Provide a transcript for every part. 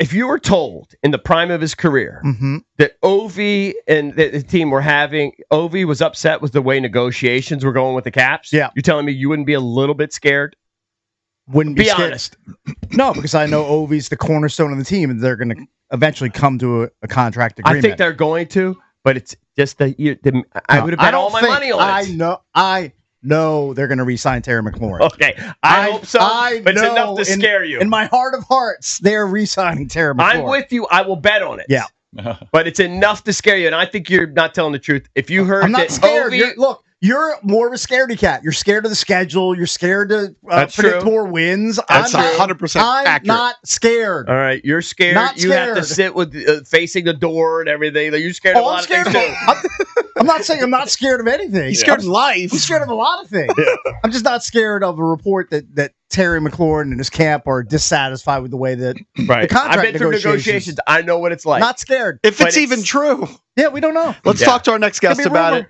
if you were told in the prime of his career that Ovi and the team were having, Ovi was upset with the way negotiations were going with the Caps, you're telling me you wouldn't be a little bit scared? Wouldn't be scared. Honest. No, because I know Ovi's the cornerstone of the team, and they're going to eventually come to a contract agreement. I think they're going to, but it's just I would have bet all my money on it. I know they're going to re-sign Terry McLaurin. Okay, I hope so, but it's enough to scare you. In my heart of hearts, they're re-signing Terry McLaurin. I'm with you. I will bet on it. Yeah. But it's enough to scare you, and I think you're not telling the truth. If you heard I'm not that scared. Ovi... You're more of a scaredy cat. You're scared of the schedule. You're scared to predict more wins. That's 100% accurate. I'm not scared. All right, you're scared. You have to sit with facing the door and everything. You're scared of a lot of things too. I'm not saying I'm not scared of anything. He's scared of life. I'm scared of a lot of things. Yeah. I'm just not scared of a report that Terry McLaurin and his camp are dissatisfied with the way that the contract I've been through negotiations. I know what it's like. Not scared. If it's even true. Yeah, we don't know. Let's talk to our next guest about it.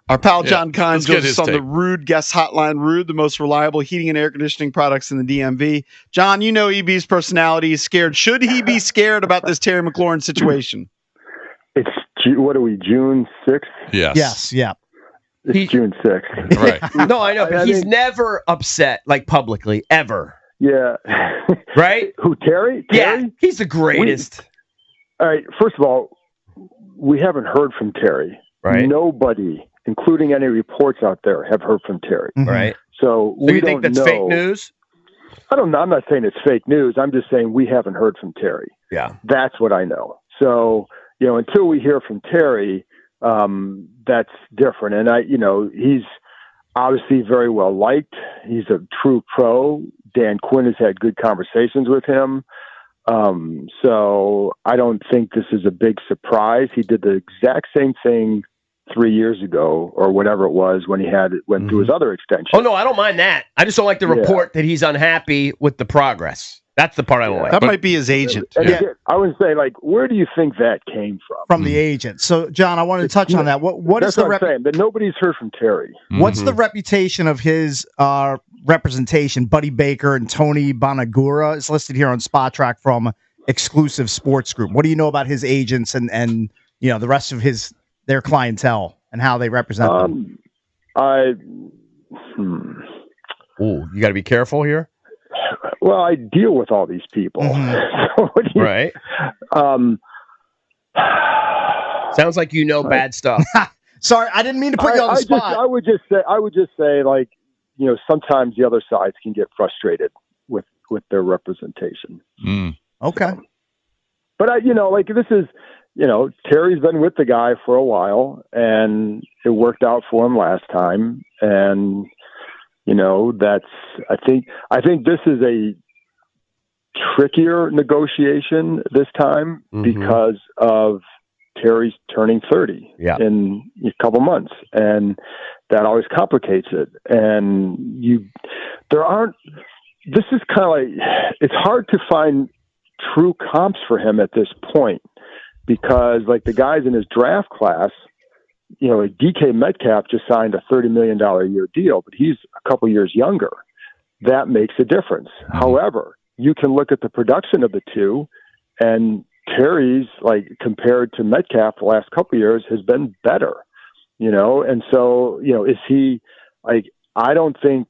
Our pal John Keim joins us on the Rude Guest Hotline. Rude, the most reliable heating and air conditioning products in the DMV. John, you know EB's personality. Is scared. Should he be scared about this Terry McLaurin situation? It's, what are we, June 6th? Yes, yeah. It's June 6th. Right. No, I know, but he's never upset, like publicly, ever. Yeah. Right? Who, Terry? Yeah, he's the greatest. All right, first of all, we haven't heard from Terry. Right. Nobody, including any reports out there, have heard from Terry. Right. So you think that's fake news? I don't know. I'm not saying it's fake news. I'm just saying we haven't heard from Terry. Yeah. That's what I know. So, until we hear from Terry, that's different. And he's obviously very well liked. He's a true pro. Dan Quinn has had good conversations with him. So I don't think this is a big surprise. He did the exact same thing 3 years ago or whatever it was when he went through his other extension. Oh, no, I don't mind that. I just don't like the report that he's unhappy with the progress. That's the part I don't like. That might be his agent. I would say, where do you think that came from? From the agent. So, John, I wanted to touch on that. What is the I'm saying, that nobody's heard from Terry. What's the reputation of his representation? Buddy Baker and Tony Bonagura is listed here on Spot Track from Exclusive Sports Group. What do you know about his agents and the rest of their clientele and how they represent them? Ooh, you got to be careful here. Well, I deal with all these people. So right. Sounds like bad stuff. Sorry, I didn't mean to put you on the spot. I would just say, sometimes the other sides can get frustrated with their representation. Okay. But this is, Terry's been with the guy for a while, and it worked out for him last time, and I think this is a trickier negotiation this time because of Terry's turning 30 in a couple months, and that always complicates it. And this is kind of like, it's hard to find true comps for him at this point because the guys in his draft class, DK Metcalf just signed a $30 million a year deal, but he's a couple years younger. That makes a difference. However, you can look at the production of the two, and Terry's, compared to Metcalf the last couple years, has been better, and so, is he, I don't think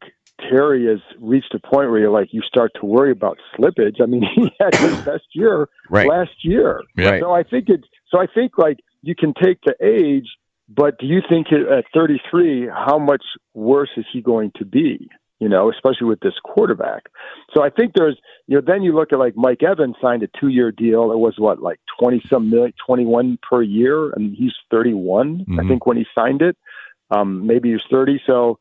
Terry has reached a point where you start to worry about slippage. I mean, he had his best year last year. Right. So I think you can take the age, but do you think at 33, how much worse is he going to be? Especially with this quarterback. So I think there's, then you look at Mike Evans signed a 2-year deal. It was 20-some million, 21 per year, and he's 31, I think, when he signed it. Maybe he's 30. So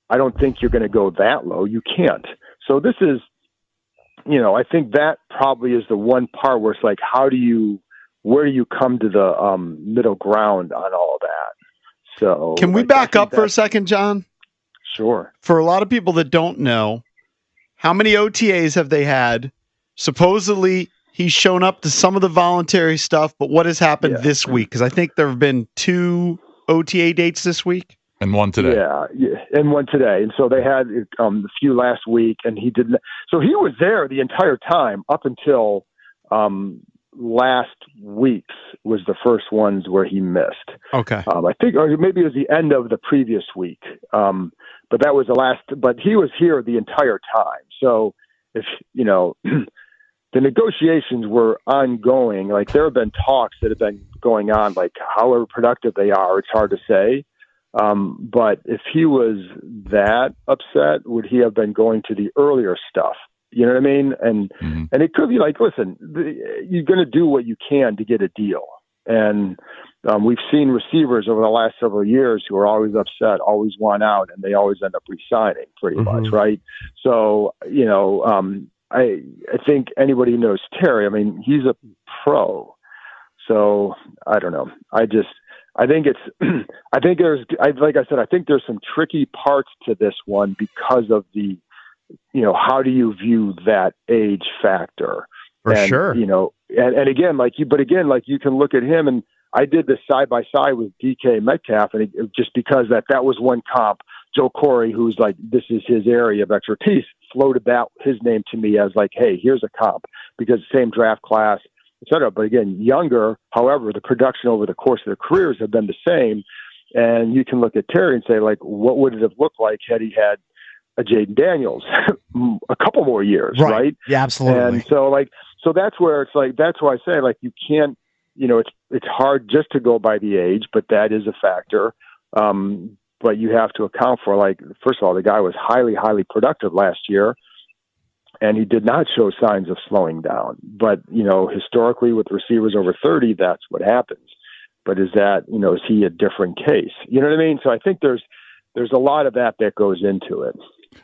I don't think you're going to go that low. You can't. So this is, I think that probably is the one part where it's where do you come to the middle ground on all of that? So can we back up for a second, John? Sure. For a lot of people that don't know, how many OTAs have they had? Supposedly, he's shown up to some of the voluntary stuff, but what has happened this week? Because I think there have been 2 OTA dates this week. And one today. Yeah, and one today. And so they had a few last week, and he didn't. So he was there the entire time up until last week's was the first ones where he missed. Okay. I think, or maybe it was the end of the previous week. But that was the last, but he was here the entire time. So if, the negotiations were ongoing, like there have been talks that have been going on, like however productive they are, it's hard to say. But if he was that upset, would he have been going to the earlier stuff? You know what I mean? And it could be like, listen, you're going to do what you can to get a deal. And we've seen receivers over the last several years who are always upset, always want out, and they always end up re-signing pretty much, right? So, I think anybody who knows Terry, I mean, he's a pro. So I don't know. I think there's some tricky parts to this one because of the, how do you view that age factor? For sure. And again, you can look at him, and I did this side by side with DK Metcalf, and just because that was one comp. Joe Corey, who's like, this is his area of expertise, floated his name to me as like, hey, here's a comp because same draft class, et cetera. But again, younger, however, the production over the course of their careers have been the same. And you can look at Terry and say, like, what would it have looked like had he had a Jaden Daniels a couple more years, right? Yeah, absolutely. And so that's where it's like, that's why I say, like, you can't, it's hard just to go by the age, but that is a factor. But you have to account for, like, first of all, the guy was highly, highly productive last year, and he did not show signs of slowing down. But, historically with receivers over 30, that's what happens. But is he a different case? You know what I mean? So I think there's a lot of that goes into it.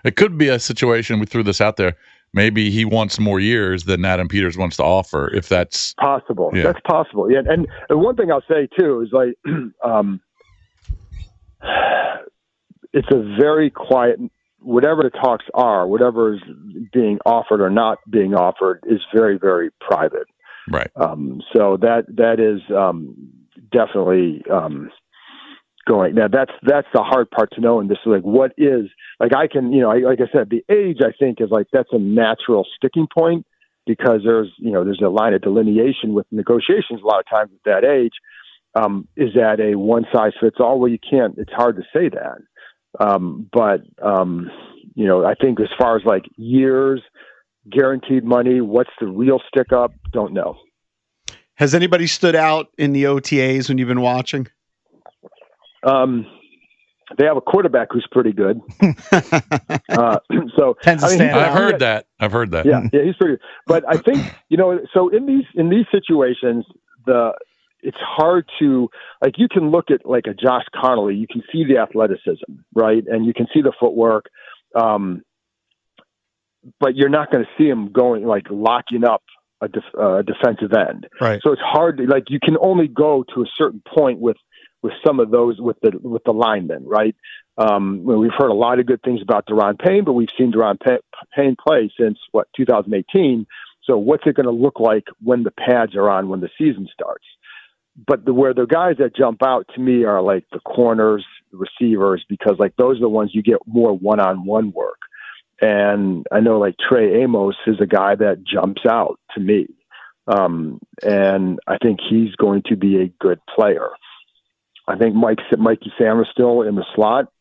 It could be a situation, we threw this out there, maybe he wants more years than Adam Peters wants to offer, if that's possible. Yeah. That's possible. Yeah. And one thing I'll say too is, like, it's a very quiet, whatever the talks are, whatever is being offered or not being offered is very, very private. Right. So that is definitely going. Now that's the hard part to know. And this is like, what is, like, I can, like I said, the age I think is like, that's a natural sticking point because there's a line of delineation with negotiations a lot of times at that age. Is that a one size fits all? Well, it's hard to say that. But I think as far as like years, guaranteed money, what's the real stick up? Don't know. Has anybody stood out in the OTAs when you've been watching? They have a quarterback who's pretty good. So I've heard that. Yeah, he's pretty good. But I think, so in these situations, it's hard to, like, you can look at like a Josh Connolly, you can see the athleticism, right? And you can see the footwork. But you're not going to see him going, like, locking up a defensive end. Right. So it's hard to, like, you can only go to a certain point with some of those with the linemen, right? We've heard a lot of good things about Daron Payne, but we've seen Daron Payne play since 2018. So what's it going to look like when the pads are on when the season starts? But where the guys that jump out to me are like the corners, the receivers, because like those are the ones you get more one-on-one work. And I know like Trey Amos is a guy that jumps out to me. And I think he's going to be a good player. I think Mikey Samerstill in the slot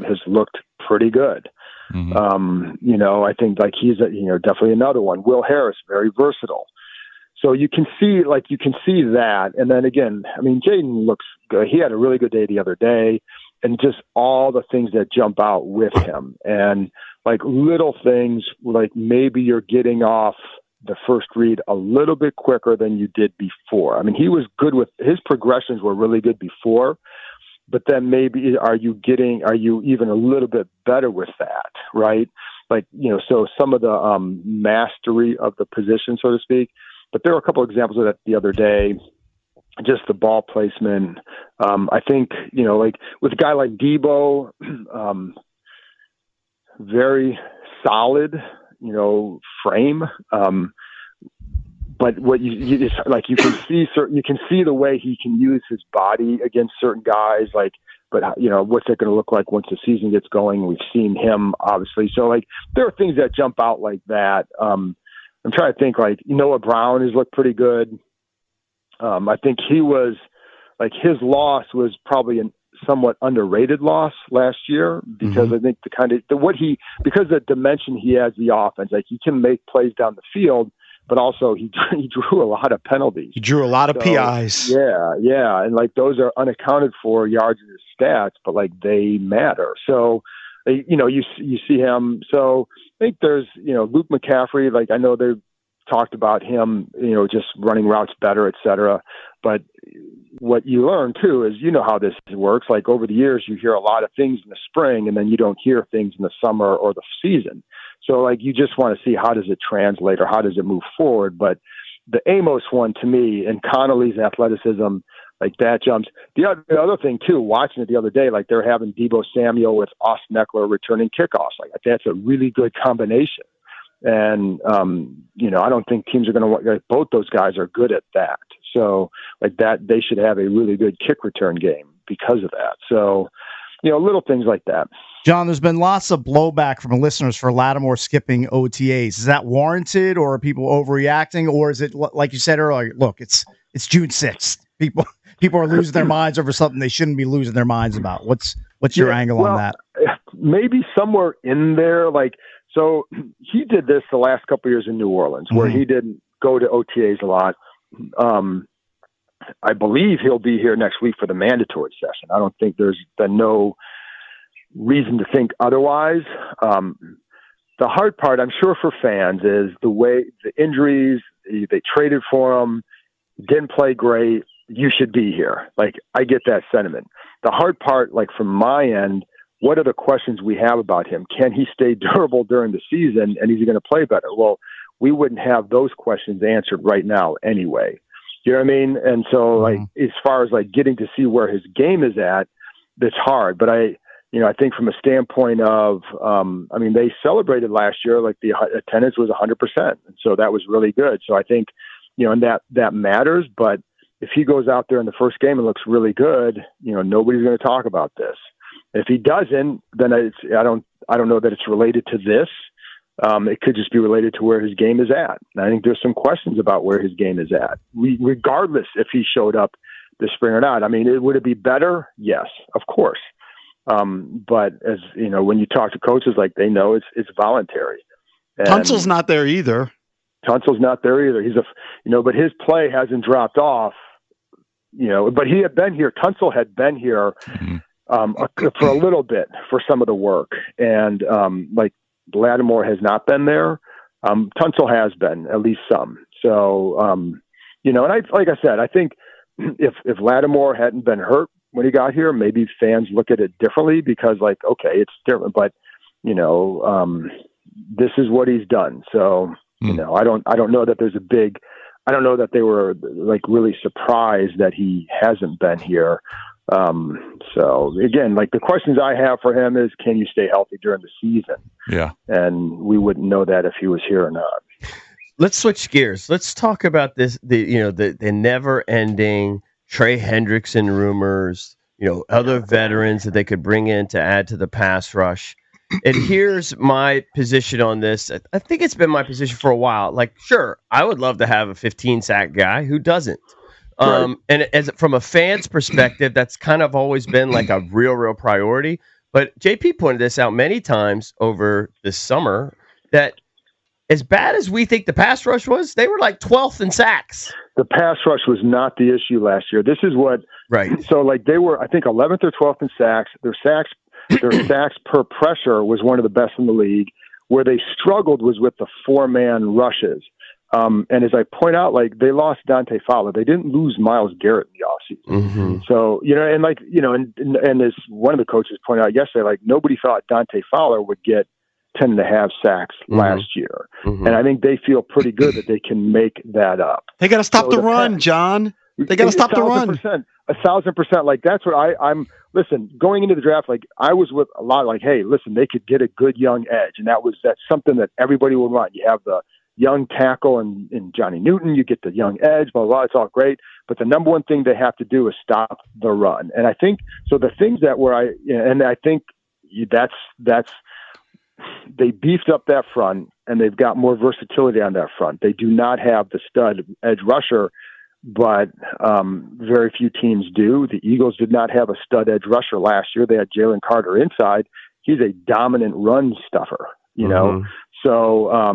has looked pretty good. Mm-hmm. I think like he's definitely another one. Will Harris, very versatile. So you can see that. And then again, I mean, Jaden looks good. He had a really good day the other day, and just all the things that jump out with him, and like little things, like maybe you're getting off the first read a little bit quicker than you did before. I mean, he was good with his progressions were really good before, but then maybe are you even a little bit better with that, right? Like, so some of the mastery of the position, so to speak. But there were a couple of examples of that the other day, just the ball placement. I think, like with a guy like Debo, very solid, frame. But what you just like, you can see the way he can use his body against certain guys, like, but what's it going to look like once the season gets going? We've seen him obviously. So like, there are things that jump out like that. I'm trying to think, like, Noah Brown has looked pretty good. I think he was, like, his loss was probably a somewhat underrated loss last year because I think because of the dimension he has the offense, like he can make plays down the field, but also he drew a lot of penalties. He drew a lot of PIs. Yeah. And like those are unaccounted for yards in his stats, but like they matter. So, you see him. So I think there's, Luke McCaffrey, like I know they've talked about him, just running routes better, et cetera. But what you learn too is, how this works. Like over the years, you hear a lot of things in the spring and then you don't hear things in the summer or the season. So like, you just want to see how does it translate or how does it move forward. But the Amos one to me and Connolly's athleticism, like that jumps. The other thing too, watching it the other day, like they're having Deebo Samuel with Austin Eckler returning kickoffs. Like that's a really good combination. And, I don't think teams are going to, like, both those guys are good at that. So like that, they should have a really good kick return game because of that. So, little things like that. John, there's been lots of blowback from listeners for Lattimore skipping OTAs. Is that warranted, or are people overreacting, or is it like you said earlier? Look, it's June 6th. People are losing their minds over something they shouldn't be losing their minds about. What's your angle on that? Maybe somewhere in there, like, so he did this the last couple of years in New Orleans, where he didn't go to OTAs a lot. I believe he'll be here next week for the mandatory session. I don't think there's been no reason to think otherwise. The hard part, I'm sure, for fans is the way the injuries, they traded for him, didn't play great. You should be here. Like, I get that sentiment. The hard part, like from my end, what are the questions we have about him? Can he stay durable during the season, and is he going to play better? Well, we wouldn't have those questions answered right now anyway. You know what I mean? And so, like, as far as like getting to see where his game is at, that's hard. But I think from a standpoint of, they celebrated last year, like the attendance was 100%. And so that was really good. So I think, and that matters. But if he goes out there in the first game and looks really good, nobody's going to talk about this. If he doesn't, then I don't know that it's related to this. It could just be related to where his game is at. And I think there's some questions about where his game is at, regardless if he showed up this spring or not. I mean, would it be better? Yes, of course. But as when you talk to coaches, like they know it's voluntary. And Tunsil's not there either. Tunsil's not there either. He's but his play hasn't dropped off. But he had been here. Tunsil had been here for a little bit for some of the work, and like Lattimore has not been there. Tunsil has been, at least some. So and like I said, I think if Lattimore hadn't been hurt when he got here, maybe fans look at it differently because, like, okay, it's different, but this is what he's done. So I don't know that there's I don't know that they were like really surprised that he hasn't been here. So again, like the questions I have for him is, can you stay healthy during the season? Yeah. And we wouldn't know that if he was here or not. Let's switch gears. Let's talk about the never ending Trey Hendrickson rumors, other veterans that they could bring in to add to the pass rush. And here's my position on this. I think it's been my position for a while. Like, sure, I would love to have a 15-sack guy. Who doesn't? Right. And from a fan's perspective, that's kind of always been like a real priority. But JP pointed this out many times over this summer that as bad as we think the pass rush was, they were like 12th in sacks. The pass rush was not the issue last year. This is what right. So like they were, I think, 11th or 12th in sacks. Their sacks per pressure was one of the best in the league. Where they struggled was with the 4-man rushes. And as I point out, like they lost Dante Fowler. They didn't lose Myles Garrett in the offseason. Mm-hmm. So, and as one of the coaches pointed out yesterday, like nobody thought Dante Fowler would get 10.5 sacks last year. Mm-hmm. And I think they feel pretty good that they can make that up. They got to stop the run, John. They got to stop the run. 1,000%. Like that's what I'm listen, going into the draft, like I was with a lot like, hey, listen, they could get a good young edge. And that's something that everybody would want. You have the young tackle and Johnny Newton, you get the young edge, blah, blah, blah, it's all great. But the number one thing they have to do is stop the run. And I think, so the things that I think that's, they beefed up that front. and they've got more versatility on that front. They do not have the stud edge rusher, but very few teams do. The Eagles did not have a stud edge rusher last year. They had Jalen Carter inside. He's a dominant run stuffer, you know? So,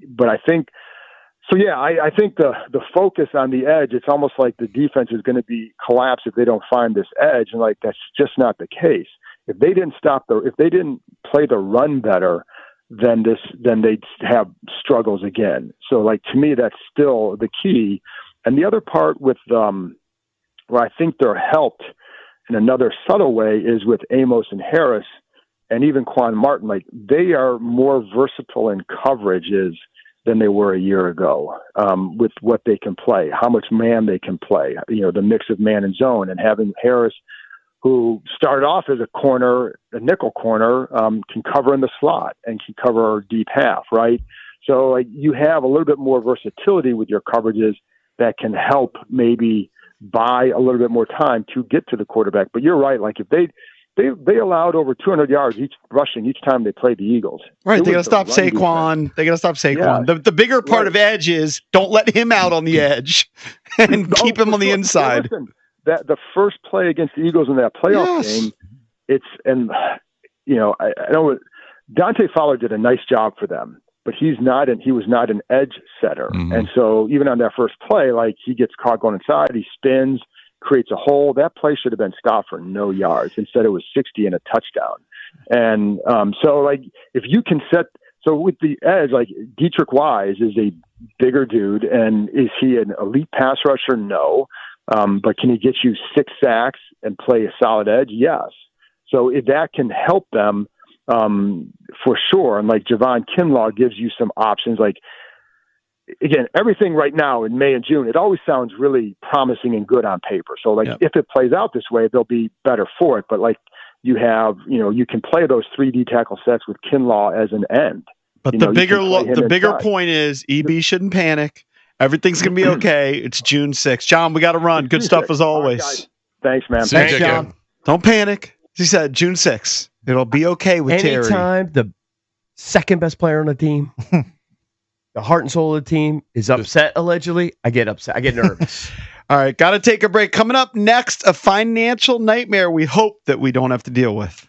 but I think, so yeah, I think the focus on the edge, it's almost like the defense is going to be collapsed if they don't find this edge. And like, that's just not the case. If they didn't if they didn't play the run better, then they'd have struggles again. So like, to me, that's still the key. And the other part with, where I think they're helped in another subtle way is with Amos and Harris and even Quan Martin. Like, they are more versatile in coverages than they were a year ago, with what they can play, how much man they can play, you know, the mix of man and zone, and having Harris, who started off as a nickel corner, can cover in the slot and can cover deep half, right? So like, you have a little bit more versatility with your coverages that can help maybe buy a little bit more time to get to the quarterback. But you're right. Like, if they allowed over 200 yards rushing each time they played the Eagles. Right. They got to stop Saquon. They got to stop Saquon. Yeah. The bigger part of edge is don't let him out on the edge and keep him on the inside. Yeah, listen, that the first play against the Eagles in that playoff game, I know Dante Fowler did a nice job for them, but he was not an edge setter. And so even on that first play, like, he gets caught going inside, he spins, creates a hole. That play should have been stopped for no yards. Instead, it was 60 and a touchdown. And so like, if you can with the edge, like, Dietrich Wise is a bigger dude, and is he an elite pass rusher? No. But can he get you 6 sacks and play a solid edge? Yes. So if that can help them, for sure. And like, Javon Kinlaw gives you some options. Like, again, everything right now in May and June, it always sounds really promising and good on paper. So like, if it plays out this way, they'll be better for it. But like, you can play those 3D tackle sets with Kinlaw as an end. But the bigger point is EB shouldn't panic. Everything's going to be okay. It's June 6th. John, we got to run. Good stuff as always. Right, thanks, man. Thanks, John. Don't panic. He said June 6th. It'll be okay with Terry. Anytime the second best player on the team, the heart and soul of the team, is upset, allegedly, I get upset. I get nervous. All right, got to take a break. Coming up next, a financial nightmare we hope that we don't have to deal with.